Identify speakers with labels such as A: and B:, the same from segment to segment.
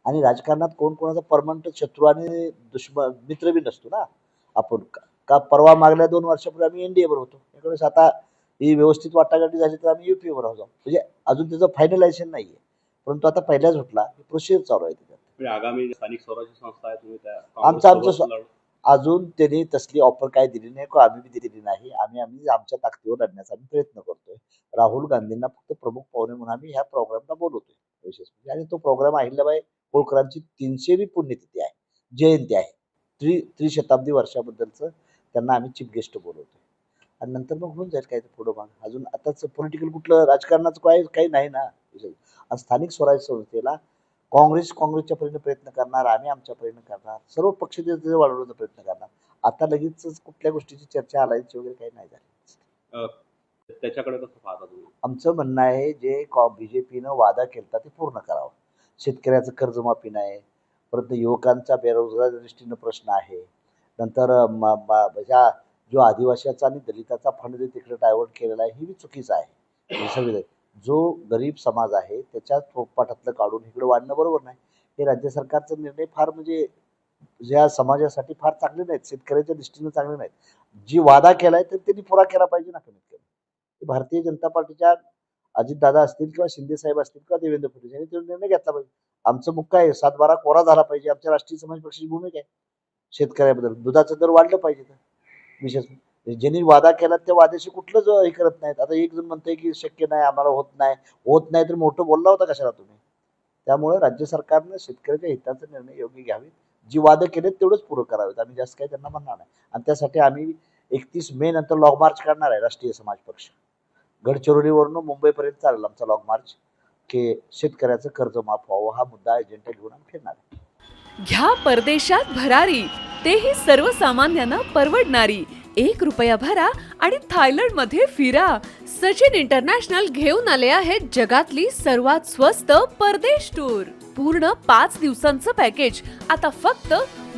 A: आणि राजकारणात कोण कोणाचा परमनंट शत्रू आणि दुश्मन मित्र बी नसतो ना आपण. का परवा मागल्या 2 वर्षापूर्वी आम्ही एनडीए वर होतो, त्यावेळेस आता ही व्यवस्थित वाटाघाटी झाली तर आम्ही युपीए वर आहोत. म्हणजे अजून त्याचं फायनलायझेशन नाहीये, परंतु आता पहिल्याच होटला प्रोसिजर चालू आहे त्याच्यात.
B: म्हणजे आगामी स्थानिक स्वराज्य संस्था आहे, तुम्ही त्या
A: आमचं अजून त्यांनी तसली ऑफर काय दिली नाही किंवा आम्ही बी दिलेली नाही. आम्ही आमच्या ताकदीवर लढण्याचा प्रयत्न करतोय. राहुल गांधींना फक्त प्रमुख पाहुणे म्हणून आम्ही ह्या प्रोग्रामला बोलवतोय विशेष म्हणजे. आणि तो प्रोग्राम अहिल्याबाई होळकरांची 300वी पुण्यतिथी आहे, जयंती आहे. त्रिशताब्दी वर्षाबद्दलचं त्यांना आम्ही चीफ गेस्ट बोलवतोय. आणि नंतर मग होऊन जाईल काय पुढं माग. अजून आताच पॉलिटिकल कुठलं राजकारणाचं काही नाही ना. आणि स्थानिक स्वराज्य संस्थेला काँग्रेसच्या परीने प्रयत्न करणार, आम्ही आमच्या परीने करणार, सर्व पक्ष वाढवण्याचा प्रयत्न करणार. आता लगेच कुठल्या गोष्टीची चर्चा आलायची वगैरे काही नाही झाली.
B: त्याच्याकडे कसं पाहता तुम्ही?
A: आमचं म्हणणं आहे जे बीजेपीनं वादा केला ते पूर्ण करावं. शेतकऱ्याचं कर्जमाफी नाही, परंतु युवकांचा बेरोजगार दृष्टीनं प्रश्न आहे. नंतर जो आदिवासीचा आणि दलिताचा फंड जे तिकडे डायव्हर्ट केलेला आहे ही चुकीचं आहे. जो गरीब समाज आहे त्याच्या पोटपाटातलं काढून इकडे वाढणं बरोबर नाही. हे राज्य सरकारचा निर्णय फार म्हणजे ज्या समाजासाठी फार चांगले नाहीत, शेतकऱ्याच्या दृष्टीनं चांगले नाहीत. जी वादा केलाय तर त्यांनी पुरा केला पाहिजे ना कमीत कमी. भारतीय जनता पार्टीच्या अजितदादा असतील किंवा शिंदे साहेब असतील किंवा देवेंद्र फडणवीस यांनी तो निर्णय घेतला पाहिजे. आमचं मुख्य आहे 7-12 कोरा झाला पाहिजे. आमच्या राष्ट्रीय समाज पक्षाची भूमिका आहे शेतकऱ्याबद्दल. दुधाचं दर वाढलं पाहिजे. विशेष ज्यांनी वादा केला त्या वाद्याशी कुठलंच हे करत नाहीत. आता एक जण म्हणतंय की शक्य नाही, आम्हाला होत नाही तर मोठं बोलला होता कशाला तुम्ही. त्यामुळे राज्य सरकारनं शेतकऱ्याच्या हिताचे निर्णय योग्य घ्यावेत. जी वादं केलेत तेवढंच पुरं करावेत. आम्ही जास्त काही त्यांना म्हणणार नाही. आणि त्यासाठी आम्ही 31 मे नंतर लॉंग मार्च करणार आहे. राष्ट्रीय समाज पक्ष गडचिरोलीवरून मुंबईपर्यंत चालेल आमचा लॉंग मार्च, की शेतकऱ्याचं कर्ज माफ व्हावं हा मुद्दा एजेंडा घेऊन आम्ही फिरणार आहे.
C: घ्या परदेशात भरारी, तेही सर्वसामान्यांना परवडणारी. 1 रुपया भरा आणि थायलंडमध्ये फिरा. सचिन इंटरनॅशनल घेऊन आले आहेत जगातली सर्वात स्वस्त परदेश टूर. पूर्ण 5 दिवसांचं पॅकेज आता फक्त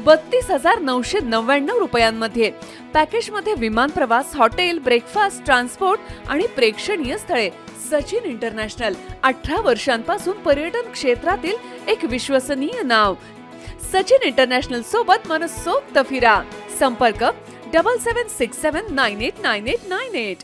C: 32,999 रुपयांमध्ये. पॅकेजमध्ये विमान प्रवास, हॉटेल, ब्रेकफास्ट, ट्रान्सपोर्ट आणि प्रेक्षणीय स्थळे. सचिन इंटरनॅशनल 18 वर्षांपासून पर्यटन क्षेत्रातील एक विश्वसनीय नाव. सचिन इंटरनॅशनल सोबत मनसोक्त फिरा. संपर्क 7767989898.